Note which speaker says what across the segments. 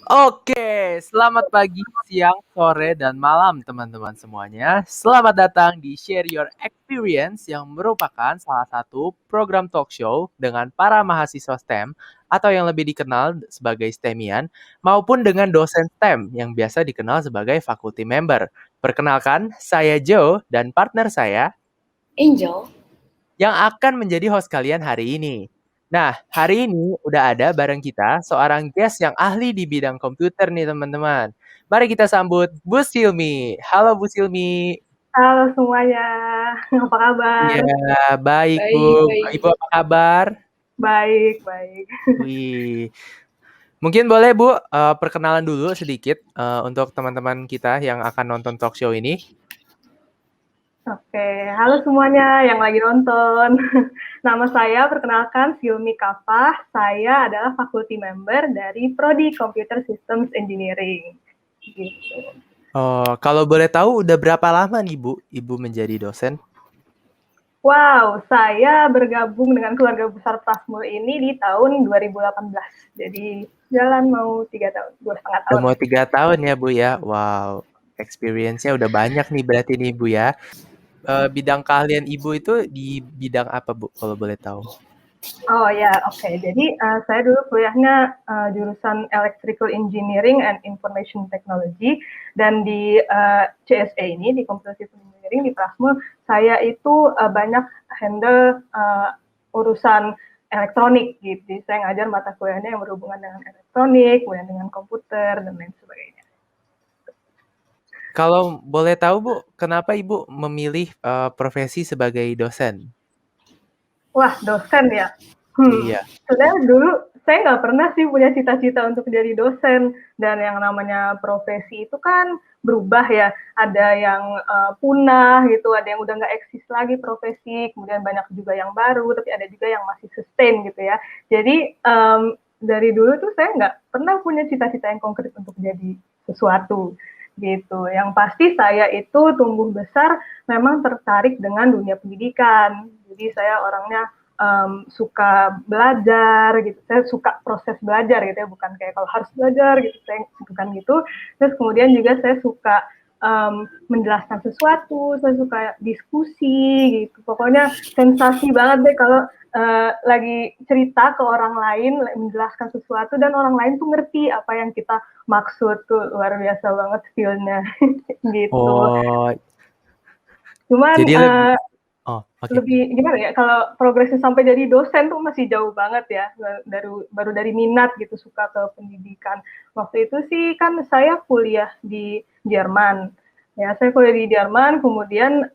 Speaker 1: Oke, selamat pagi, siang, sore, dan malam teman-teman semuanya. Selamat datang di Share Your Experience yang merupakan salah satu program talk show dengan para mahasiswa STEM atau yang lebih dikenal sebagai STEMian maupun dengan dosen STEM yang biasa dikenal sebagai faculty member. Perkenalkan, saya Joe dan partner saya
Speaker 2: Angel.
Speaker 1: yang akan menjadi host kalian hari ini. Nah, hari ini udah ada bareng kita seorang guest yang ahli di bidang komputer nih teman-teman. Mari kita sambut Bu Silmi. Halo Bu Silmi.
Speaker 3: Halo semuanya, apa kabar?
Speaker 1: Iya, baik Bu. Ibu
Speaker 2: Baik.
Speaker 1: apa kabar?
Speaker 3: Baik, baik.
Speaker 1: Wih. Mungkin boleh Bu perkenalan dulu sedikit untuk teman-teman kita yang akan nonton talk show ini.
Speaker 3: Oke, halo semuanya yang lagi nonton. Nama saya, perkenalkan, Silmi Kafah. Saya adalah faculty member dari Prodi Computer Systems Engineering. Gitu.
Speaker 1: Oh, kalau boleh tahu udah berapa lama nih Bu, Ibu menjadi dosen?
Speaker 3: Wow, saya bergabung dengan keluarga besar Prasmul ini di tahun 2018. Jadi jalan mau 3 tahun, 2,5
Speaker 1: Udah
Speaker 3: tahun.
Speaker 1: mau 3 tahun ya Bu ya. Wow, experience-nya udah banyak nih berarti nih Bu ya. Bidang keahlian Ibu itu di bidang apa Bu kalau boleh tahu?
Speaker 3: Oh ya, oke. Jadi saya dulu kuliahnya jurusan Electrical Engineering and Information Technology, dan di CSE ini, di Computer System Engineering di Prasmul, saya itu banyak handle urusan elektronik gitu. Jadi saya ngajar mata kuliahnya yang berhubungan dengan elektronik, kemudian dengan komputer dan lain sebagainya.
Speaker 1: Kalau boleh tahu Bu, kenapa Ibu memilih profesi sebagai dosen?
Speaker 3: Wah, dosen ya.
Speaker 1: Iya.
Speaker 3: Sebenarnya dulu saya nggak pernah sih punya cita-cita untuk jadi dosen, dan yang namanya profesi itu kan berubah ya. Ada yang punah gitu, ada yang udah nggak eksis lagi profesi, kemudian banyak juga yang baru, tapi ada juga yang masih sustain gitu ya. Jadi dari dulu tuh saya nggak pernah punya cita-cita yang konkret untuk jadi sesuatu gitu. Yang pasti saya itu tumbuh besar memang tertarik dengan dunia pendidikan. Jadi saya orangnya suka belajar gitu, saya suka proses belajar gitu ya, bukan kayak kalau harus belajar gitu, saya bukan gitu. Terus kemudian juga saya suka menjelaskan sesuatu, saya suka diskusi gitu, pokoknya sensasi banget deh kalau lagi cerita ke orang lain, menjelaskan sesuatu dan orang lain tuh ngerti apa yang kita maksud, tuh luar biasa banget feel-nya gitu.
Speaker 1: Oh,
Speaker 3: Cuman
Speaker 1: jadi lebih oke.
Speaker 3: lebih gimana ya, kalau progresnya sampai jadi dosen tuh masih jauh banget ya, baru dari minat gitu, suka ke pendidikan. Waktu itu sih kan saya kuliah di Jerman ya, saya kuliah di Jerman, kemudian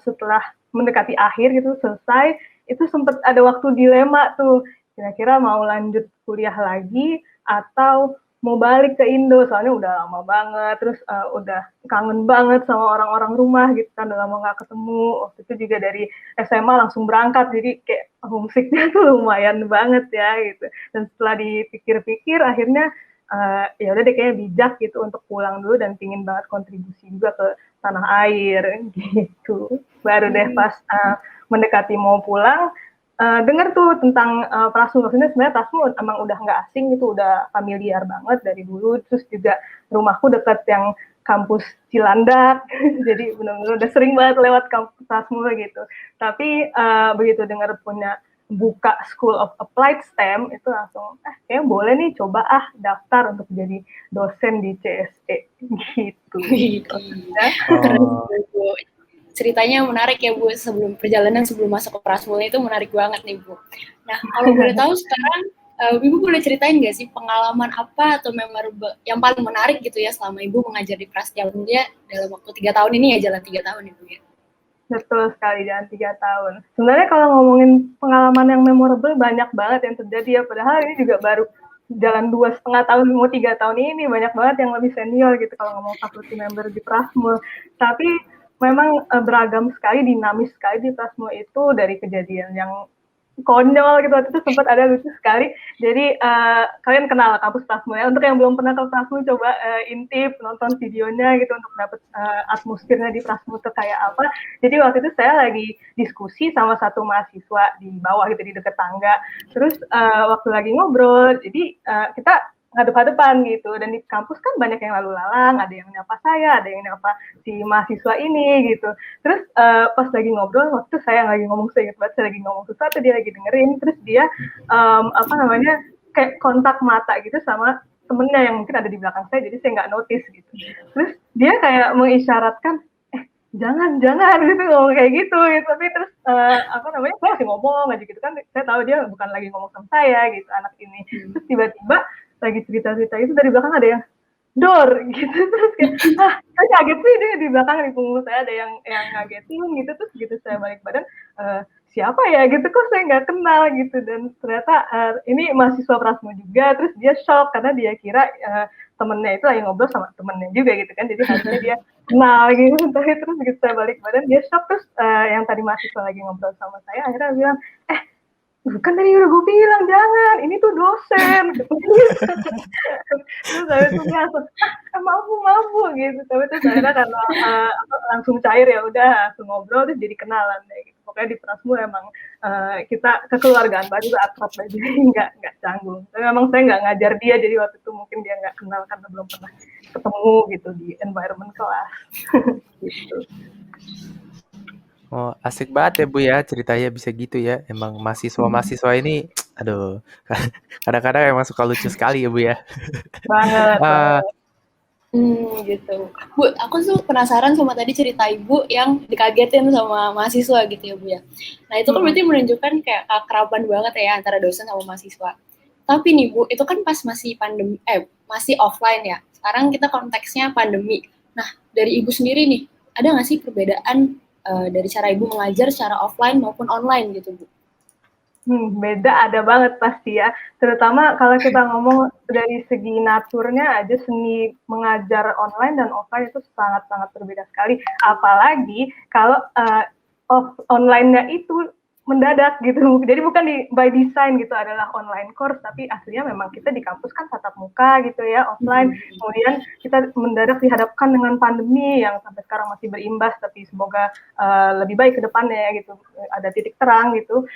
Speaker 3: setelah mendekati akhir gitu, selesai, itu sempat ada waktu dilema tuh, kira-kira mau lanjut kuliah lagi atau mau balik ke Indo, soalnya udah lama banget, terus udah kangen banget sama orang-orang rumah gitu kan, udah lama nggak ketemu. Waktu itu juga dari SMA langsung berangkat, jadi kayak homesicknya tuh lumayan banget ya gitu. Dan setelah dipikir-pikir, akhirnya ya udah deh, kayaknya bijak gitu untuk pulang dulu, dan pingin banget kontribusi juga ke tanah air gitu. Baru deh pas mendekati mau pulang, dengar tuh tentang Prasmul. Maksudnya sebenarnya Prasmul emang udah nggak asing gitu, udah familiar banget dari dulu. Terus juga rumahku deket yang kampus Cilandak, jadi benar-benar udah sering banget lewat kampus Prasmul gitu. Tapi begitu dengar punya buka School of Applied STEM, itu langsung kayaknya boleh nih, coba daftar untuk jadi dosen di CSE gitu.
Speaker 1: Oh,
Speaker 2: Ceritanya menarik ya Bu, perjalanan sebelum masuk ke Prasmul itu menarik banget nih Bu. Nah, kalau boleh tahu sekarang Ibu boleh ceritain nggak sih pengalaman apa atau memorable yang paling menarik gitu ya selama Ibu mengajar di Prasmul dia dalam waktu 3 tahun ini ya, jalan 3 tahun Ibu ya?
Speaker 3: Betul sekali, jalan 3 tahun. Sebenarnya kalau ngomongin pengalaman yang memorable, banyak banget yang terjadi ya, padahal ini juga baru jalan 2,5 tahun, mau 3 tahun ini, banyak banget yang lebih senior gitu kalau ngomong faculty member di Prasmul. Tapi memang beragam sekali, dinamis sekali di Prasmul itu, dari kejadian yang konyol gitu. Waktu itu sempat ada lucu sekali. Jadi kalian kenal kampus Prasmul ya. Untuk yang belum pernah ke Prasmul, coba intip nonton videonya gitu untuk dapat atmosfernya di Prasmul itu kayak apa. Jadi waktu itu saya lagi diskusi sama satu mahasiswa di bawah gitu, di dekat tangga. Terus waktu lagi ngobrol, jadi kita ngadep-hadepan gitu. Dan di kampus kan banyak yang lalu lalang, ada yang nyapa saya, ada yang nyapa si mahasiswa ini gitu. Terus pas lagi ngobrol, waktu saya lagi ngomong, saya ingat banget, saya lagi ngomong sesuatu, dia lagi dengerin, terus dia kayak kontak mata gitu sama temennya yang mungkin ada di belakang saya, jadi saya nggak notice gitu. Terus dia kayak mengisyaratkan, jangan gitu, ngomong kayak gitu. Tapi terus saya masih ngomong aja gitu kan, saya tahu dia bukan lagi ngomong sama saya gitu, anak ini. Terus tiba-tiba lagi cerita-cerita itu dari belakang ada yang dor gitu, terus kayak saya kaget sih, dia di belakang di punggung saya ada yang ngagetin gitu. Terus gitu saya balik badan, siapa ya gitu, kok saya nggak kenal gitu. Dan ternyata ini mahasiswa Prasmo juga. Terus dia shock karena dia kira temennya itu lagi ngobrol sama temennya juga gitu kan, jadi harusnya dia kenal gitu. Tapi terus gitu saya balik badan, dia shock. Terus yang tadi mahasiswa lagi ngobrol sama saya akhirnya bilang, bukan, tadi udah gue bilang jangan, ini tuh dosen. Terus saya tuh langsung maaf gitu. Tapi terus akhirnya karena langsung cair, ya udah langsung ngobrol, terus jadi kenalan deh gitu. Pokoknya di Prasmo emang kita kekeluargaan baru, akrab lah, jadi nggak canggung. Tapi memang saya nggak ngajar dia, jadi waktu itu mungkin dia nggak kenal karena belum pernah ketemu gitu di environment kelas. Gitu.
Speaker 1: Oh, asik banget ya Bu ya, ceritanya bisa gitu ya. Emang mahasiswa-mahasiswa ini, aduh, kadang-kadang emang suka lucu sekali ya Bu ya.
Speaker 3: Banget.
Speaker 2: Gitu. Bu, aku tuh penasaran sama tadi cerita Ibu yang dikagetin sama mahasiswa gitu ya Bu ya. Nah itu kan berarti menunjukkan kayak keakraban banget ya antara dosen sama mahasiswa. Tapi nih Bu, itu kan pas masih pandemi, masih offline ya. Sekarang kita konteksnya pandemi. Nah dari Ibu sendiri nih, ada nggak sih perbedaan dari cara Ibu mengajar secara offline maupun online gitu Bu?
Speaker 3: Beda, ada banget pasti ya. Terutama kalau kita ngomong dari segi naturnya aja, seni mengajar online dan offline itu sangat-sangat berbeda sekali. Apalagi kalau online-nya itu mendadak gitu. Jadi bukan by design gitu adalah online course, tapi aslinya memang kita di kampus kan tatap muka gitu ya, offline. Kemudian kita mendadak dihadapkan dengan pandemi yang sampai sekarang masih berimbas, tapi semoga lebih baik ke depannya ya gitu, ada titik terang gitu.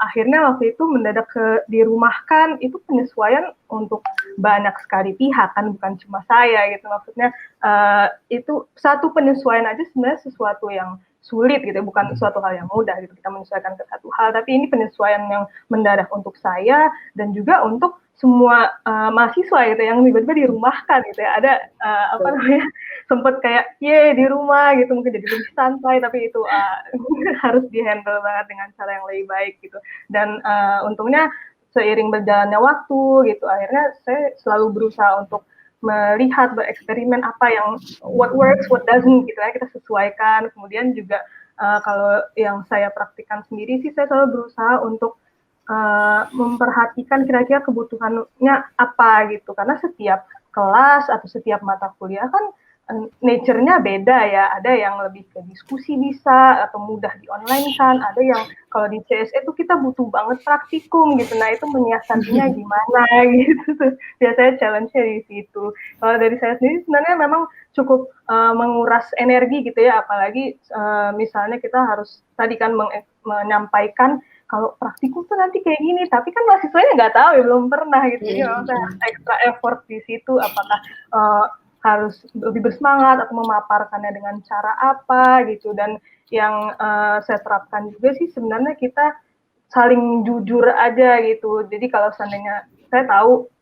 Speaker 3: Akhirnya waktu itu mendadak dirumahkan, itu penyesuaian untuk banyak sekali pihak kan, bukan cuma saya gitu. Maksudnya itu satu penyesuaian aja sebenarnya sesuatu yang sulit gitu, bukan suatu hal yang mudah gitu, kita menyesuaikan ke satu hal, tapi ini penyesuaian yang mendadak untuk saya dan juga untuk semua mahasiswa gitu yang tiba-tiba dirumahkan gitu ya. Ada sempat kayak di rumah gitu, mungkin jadi lebih santai, tapi itu harus dihandle banget dengan cara yang lebih baik gitu. Dan untungnya seiring berjalannya waktu gitu, akhirnya saya selalu berusaha untuk melihat, bereksperimen apa yang what works, what doesn't gitu ya, kita sesuaikan. Kemudian juga kalau yang saya praktikkan sendiri sih, saya selalu berusaha untuk memperhatikan kira-kira kebutuhannya apa gitu, karena setiap kelas atau setiap mata kuliah kan nature-nya beda ya, ada yang lebih ke diskusi bisa atau mudah di online kan, ada yang kalau di CSE itu kita butuh banget praktikum gitu. Nah itu menyiasatinya gimana gitu, biasanya challenge-nya di situ. Kalau dari saya sendiri sebenarnya memang cukup menguras energi gitu ya, apalagi misalnya kita harus tadi kan menyampaikan kalau praktikum tuh nanti kayak gini, tapi kan mahasiswanya nggak tahu ya, belum pernah gitu. Jadi memang extra effort di situ, apakah harus lebih bersemangat atau memaparkannya dengan cara apa gitu. Dan yang saya terapkan juga sih sebenarnya kita saling jujur aja gitu. Jadi kalau seandainya saya tahu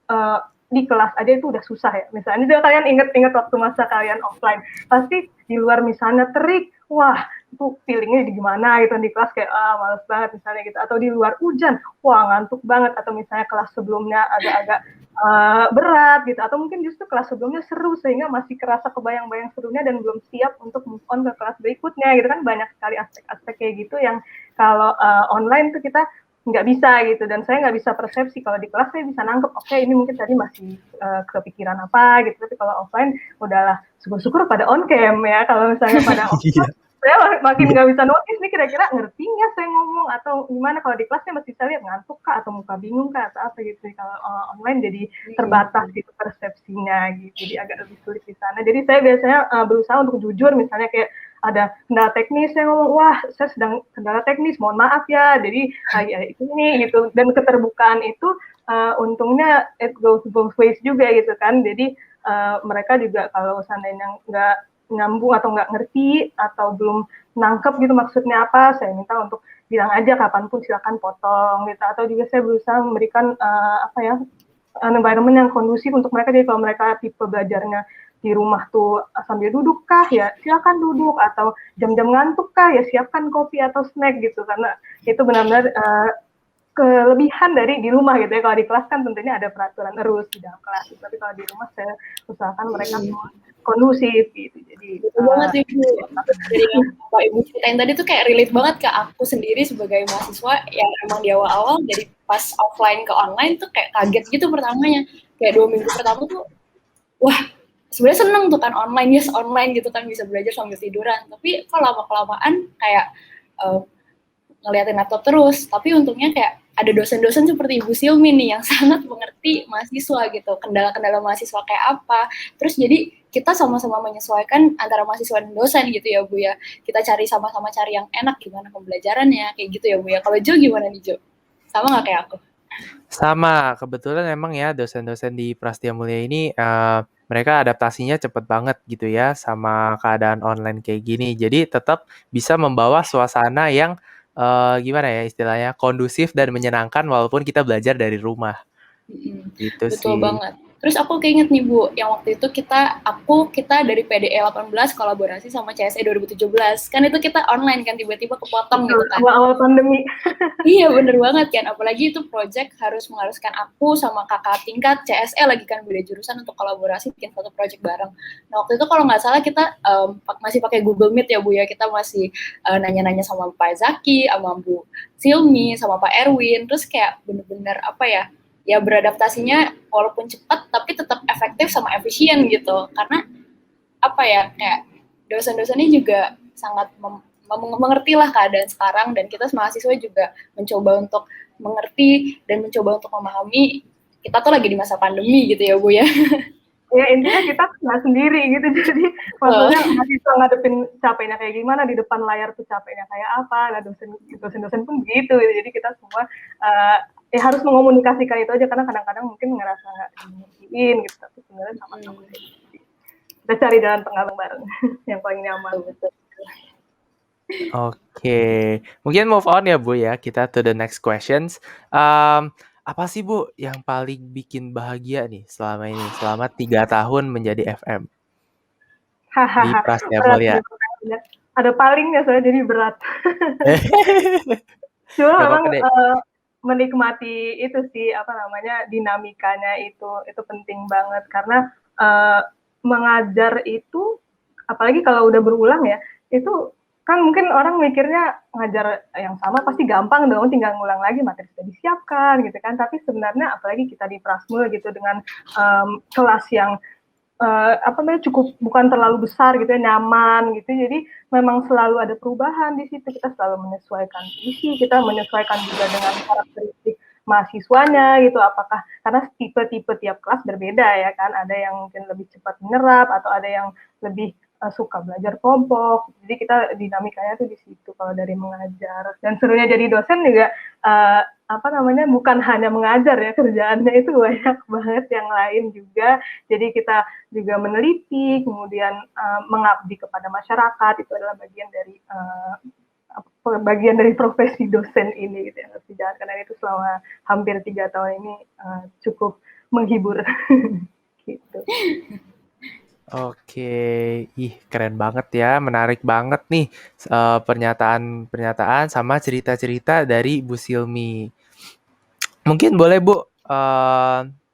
Speaker 3: di kelas aja itu udah susah ya, misalnya juga kalian inget waktu masa kalian offline, pasti di luar misalnya terik, wah itu feelingnya gimana gitu, di kelas kayak males banget misalnya gitu, atau di luar hujan, wah ngantuk banget, atau misalnya kelas sebelumnya agak-agak berat gitu, atau mungkin justru kelas sebelumnya seru sehingga masih kerasa kebayang-bayang serunya dan belum siap untuk move on ke kelas berikutnya gitu kan. Banyak sekali aspek-aspek kayak gitu yang kalau online tuh kita nggak bisa gitu, dan saya nggak bisa persepsi. Kalau di kelas saya bisa nangkep, oke ini mungkin tadi masih kepikiran apa gitu, tapi kalau offline udahlah syukur-syukur pada on cam ya. Kalau misalnya pada offline saya makin nggak bisa notice nih, kira-kira ngerti nggak saya ngomong atau gimana. Kalau di kelasnya masih bisa lihat ngantuk kah atau muka bingung kah atau apa gitu. Kalau online jadi terbatas gitu persepsinya gitu, jadi agak lebih sulit di sana. Jadi saya biasanya berusaha untuk jujur, misalnya kayak ada kendala teknis, saya ngomong, wah saya sedang kendala teknis, mohon maaf ya, jadi ya itu nih gitu. Dan keterbukaan itu untungnya it goes both ways juga gitu kan. Jadi mereka juga kalau seandainya nggak nyambung atau nggak ngerti atau belum nangkep gitu maksudnya apa, saya minta untuk bilang aja kapanpun silakan potong gitu. Atau juga saya berusaha memberikan environment yang kondusif untuk mereka. Jadi kalau mereka tipe belajarnya di rumah tuh sambil duduk kah, ya silakan duduk, atau jam-jam ngantuk kah, ya siapkan kopi atau snack gitu, karena itu benar-benar kelebihan dari di rumah gitu ya. Kalau di kelas kan tentunya ada peraturan rules di dalam kelas, tapi kalau di rumah saya usahakan mereka semua kondusif gitu. Jadi
Speaker 2: Betul banget Ibu. Dari yang Pak Ibu ceritain tadi tuh kayak relate banget ke aku sendiri sebagai mahasiswa yang emang di awal-awal dari pas offline ke online tuh kayak kaget gitu pertamanya. Kayak 2 minggu pertama tuh, wah sebenarnya seneng tuh kan online, yes online gitu kan, bisa belajar sambil tiduran. Tapi kok lama-kelamaan kayak ngeliatin laptop terus. Tapi untungnya kayak ada dosen-dosen seperti Ibu Silmi nih yang sangat mengerti mahasiswa gitu, kendala-kendala mahasiswa kayak apa. Terus jadi kita sama-sama menyesuaikan antara mahasiswa dan dosen gitu ya Bu ya. Kita cari sama-sama cari yang enak gimana pembelajarannya, kayak gitu ya Bu ya. Kalau Jo gimana nih Jo? Sama nggak kayak aku?
Speaker 1: Sama, kebetulan emang ya dosen-dosen di Prasetya Mulia ini mereka adaptasinya cepet banget gitu ya sama keadaan online kayak gini. Jadi tetap bisa membawa suasana yang gimana ya istilahnya kondusif dan menyenangkan walaupun kita belajar dari rumah. Gitu
Speaker 2: Betul
Speaker 1: sih.
Speaker 2: banget. Terus aku keinget nih Bu, yang waktu itu kita dari PDE 18 kolaborasi sama CSE 2017. Kan itu kita online kan, tiba-tiba kepotong gitu kan.
Speaker 3: Awal-awal pandemi.
Speaker 2: Iya bener banget kan, apalagi itu project mengharuskan aku sama kakak tingkat CSE lagi kan, beda jurusan untuk kolaborasi bikin satu project bareng. Nah waktu itu kalau nggak salah kita masih pakai Google Meet ya Bu ya, kita masih nanya-nanya sama Pak Zaki, sama Bu Silmi, sama Pak Erwin, terus kayak bener-bener ya beradaptasinya walaupun cepat tapi tetap efektif sama efisien gitu, karena kayak dosen-dosennya juga sangat mengerti lah keadaan sekarang, dan kita mahasiswa juga mencoba untuk mengerti dan mencoba untuk memahami kita tuh lagi di masa pandemi gitu ya Bu ya.
Speaker 3: Ya intinya kita nggak sendiri gitu, jadi maksudnya mahasiswa ngadepin capeknya kayak gimana, di depan layar tuh capeknya kayak apa, nah dosen-dosen pun begitu gitu. Jadi kita semua harus mengomunikasikan itu aja, karena kadang-kadang mungkin ngerasa nggak dimengertiin gitu, tapi sebenarnya sama-sama kita cari jalan tengah bareng yang paling nyaman.
Speaker 1: Oke, mungkin move on ya Bu ya, kita to the next questions. Apa sih Bu yang paling bikin bahagia nih selama 3 tahun menjadi FM di Prasetya Mulia?
Speaker 3: Ada palingnya soalnya jadi berat. Cuma memang menikmati itu sih dinamikanya itu penting banget, karena mengajar itu apalagi kalau udah berulang ya, itu kan mungkin orang mikirnya ngajar yang sama pasti gampang dong, tinggal ngulang lagi, materi sudah disiapkan gitu kan. Tapi sebenarnya apalagi kita di Prasmul gitu dengan kelas yang cukup bukan terlalu besar gitu ya, nyaman gitu. Jadi memang selalu ada perubahan di situ. Kita selalu menyesuaikan isi, kita menyesuaikan juga dengan karakteristik mahasiswanya gitu. Apakah karena tipe-tipe tiap kelas berbeda ya kan. Ada yang mungkin lebih cepat menyerap atau ada yang lebih suka belajar kelompok. Jadi kita dinamikanya tuh di situ kalau dari mengajar. Dan serunya jadi dosen juga bukan hanya mengajar ya, kerjaannya itu banyak banget yang lain juga. Jadi kita juga meneliti, kemudian mengabdi kepada masyarakat, itu adalah bagian dari profesi dosen ini gitu yang harus dijalankan. Dan itu selama hampir 3 tahun ini cukup menghibur gitu.
Speaker 1: Oke, keren banget ya, menarik banget nih pernyataan sama cerita-cerita dari Bu Silmi. Mungkin boleh Bu,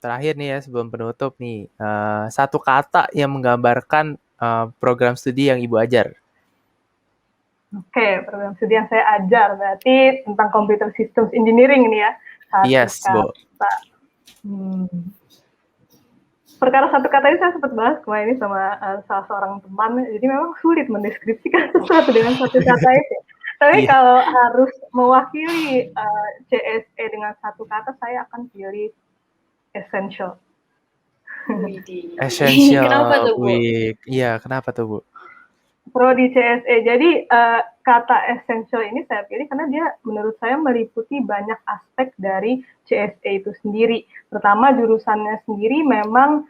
Speaker 1: terakhir nih ya sebelum penutup nih, satu kata yang menggambarkan program studi yang Ibu ajar.
Speaker 3: Oke, program studi yang saya ajar berarti tentang Computer Systems Engineering ini ya.
Speaker 1: Yes, Bu.
Speaker 3: Perkara satu kata ini saya sempat bahas kemarin ini sama salah seorang teman. Jadi memang sulit mendeskripsikan sesuatu dengan satu kata itu. Tapi kalau harus mewakili CSE dengan satu kata, saya akan pilih essential.
Speaker 1: Essential.
Speaker 2: Kenapa tuh Bu?
Speaker 1: Iya, kenapa tuh Bu?
Speaker 3: Prodi CSE. Jadi kata essential ini saya pilih karena dia menurut saya meliputi banyak aspek dari CSE itu sendiri. Pertama, jurusannya sendiri memang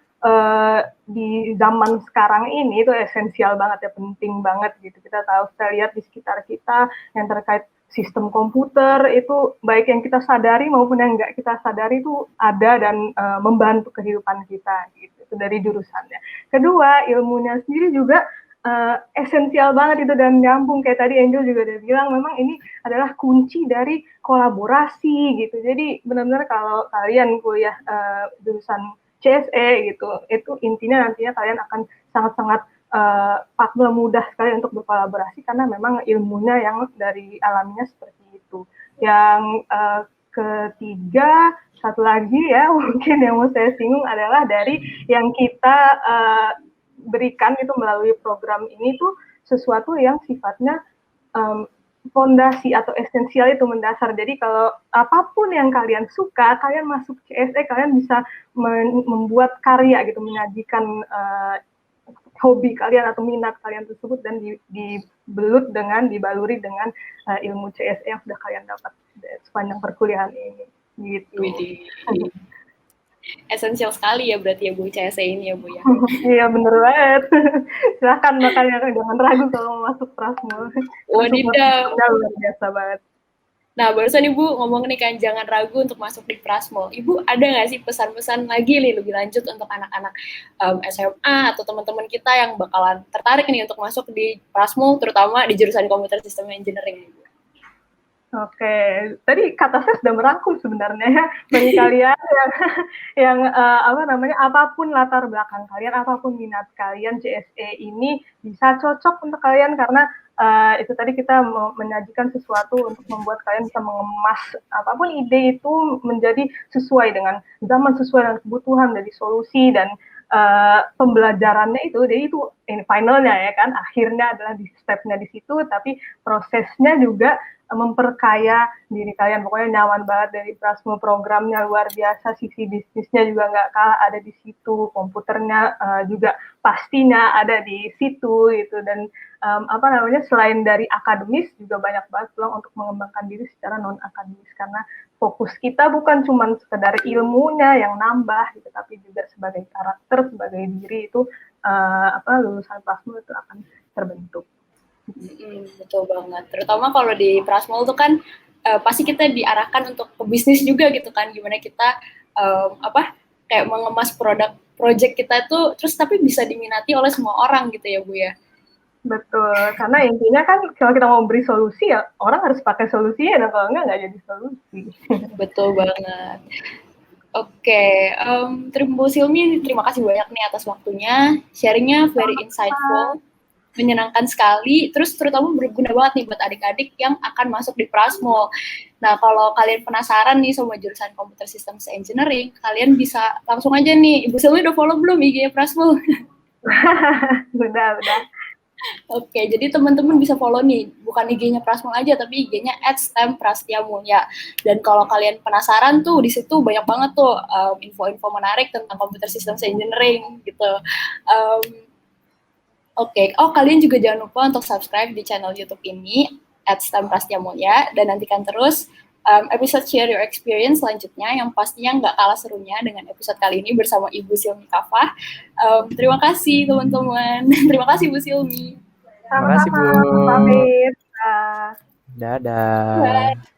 Speaker 3: di zaman sekarang ini itu esensial banget ya, penting banget gitu. Kita tahu, kita lihat di sekitar kita yang terkait sistem komputer itu baik yang kita sadari maupun yang nggak kita sadari itu ada dan membantu kehidupan kita gitu. Itu dari jurusannya. Kedua, ilmunya sendiri juga esensial banget itu dan nyambung kayak tadi Angel juga udah bilang, memang ini adalah kunci dari kolaborasi gitu. Jadi benar-benar kalau kalian kuliah jurusan CSE gitu, itu intinya nantinya kalian akan sangat-sangat mudah sekali untuk berkolaborasi karena memang ilmunya yang dari alaminya seperti itu. Yang ketiga, satu lagi ya mungkin yang mau saya singgung adalah dari yang kita berikan itu melalui program ini tuh sesuatu yang sifatnya fondasi atau esensial itu mendasar. Jadi kalau apapun yang kalian suka, kalian masuk CSE, kalian bisa membuat karya gitu, menyajikan hobi kalian atau minat kalian tersebut dan dibaluri dengan ilmu CSE yang sudah kalian dapat sepanjang perkuliahan ini. Gitu.
Speaker 2: Esensial sekali ya berarti ya Bu CSE ini ya Bu ya.
Speaker 3: Iya bener banget. Silahkan makanya jangan ragu kalau mau masuk Prasmul.
Speaker 2: Wadidaw.
Speaker 3: Luar biasa banget.
Speaker 2: Nah barusan Ibu ngomong nih kan jangan ragu untuk masuk di Prasmul. Ibu ada nggak sih pesan-pesan lagi nih lebih lanjut untuk anak-anak SMA atau teman-teman kita yang bakalan tertarik nih untuk masuk di Prasmul terutama di jurusan Computer System Engineering Ibu?
Speaker 3: Oke, tadi kata saya sudah merangkum sebenarnya ya bagi kalian yang apapun latar belakang kalian, apapun minat kalian, CSE ini bisa cocok untuk kalian karena itu tadi kita menyajikan sesuatu untuk membuat kalian bisa mengemas apapun ide itu menjadi sesuai dengan zaman, sesuai dengan kebutuhan, dari solusi dan pembelajarannya itu, jadi itu finalnya ya kan, akhirnya adalah di stepnya di situ, tapi prosesnya juga memperkaya diri kalian. Pokoknya nyaman banget dari Prasmul, programnya luar biasa, sisi bisnisnya juga nggak kalah ada di situ, komputernya juga pastinya ada di situ gitu, dan selain dari akademis juga banyak banget peluang untuk mengembangkan diri secara non akademis karena fokus kita bukan cuma sekedar ilmunya yang nambah gitu, tapi juga sebagai karakter, sebagai diri itu lulusan Prasmul itu akan terbentuk.
Speaker 2: Betul banget. Terutama kalau di Prasmul itu kan pasti kita diarahkan untuk ke bisnis juga gitu kan, gimana kita kayak mengemas project kita itu terus tapi bisa diminati oleh semua orang gitu ya Bu ya.
Speaker 3: Betul, karena intinya kan kalau kita mau beri solusi ya orang harus pakai solusinya, dan kalau nggak jadi solusi.
Speaker 2: Betul banget. Oke, Bu Silmi, terima kasih banyak nih atas waktunya, sharingnya very insightful, menyenangkan sekali, terus terutama berguna banget nih buat adik-adik yang akan masuk di Prasmul. Nah, kalau kalian penasaran nih sama jurusan Computer Systems Engineering, kalian bisa langsung aja nih, Ibu Silmi udah follow belum IG-nya Prasmul?
Speaker 3: Udah.
Speaker 2: Oke, jadi teman-teman bisa follow nih, bukan IG-nya Prasmul aja, tapi IG-nya @stemprastiamulya. Dan kalau kalian penasaran tuh, di situ banyak banget tuh info-info menarik tentang Computer Systems Engineering gitu. Oke, kalian juga jangan lupa untuk subscribe di channel YouTube ini @stemprastiamulya, dan nantikan terus episode Share Your Experience selanjutnya yang pastinya nggak kalah serunya dengan episode kali ini bersama Ibu Silmi Kafah. Terima kasih teman-teman. Terima kasih Bu Silmi.
Speaker 1: Terima kasih Bu.
Speaker 3: Pamit.
Speaker 1: Dadah.
Speaker 2: Bye.